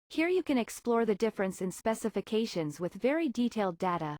Here you can explore the difference in specifications with very detailed data.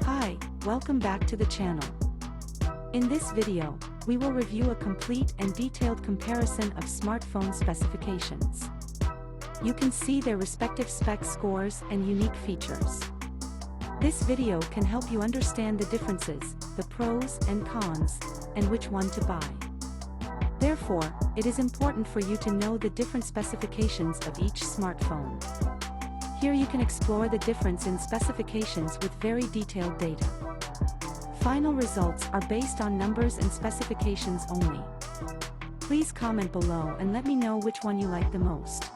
Hi, welcome back to the channel. In this video, we will review a complete and detailed comparison of smartphone specifications. You can see their respective spec scores and unique features. This video can help you understand the differences, the pros and cons, and which one to buy. Therefore, it is important for you to know the different specifications of each smartphone. Here you can explore the difference in specifications with very detailed data. Final results are based on numbers and specifications only. Please comment below and let me know which one you like the most.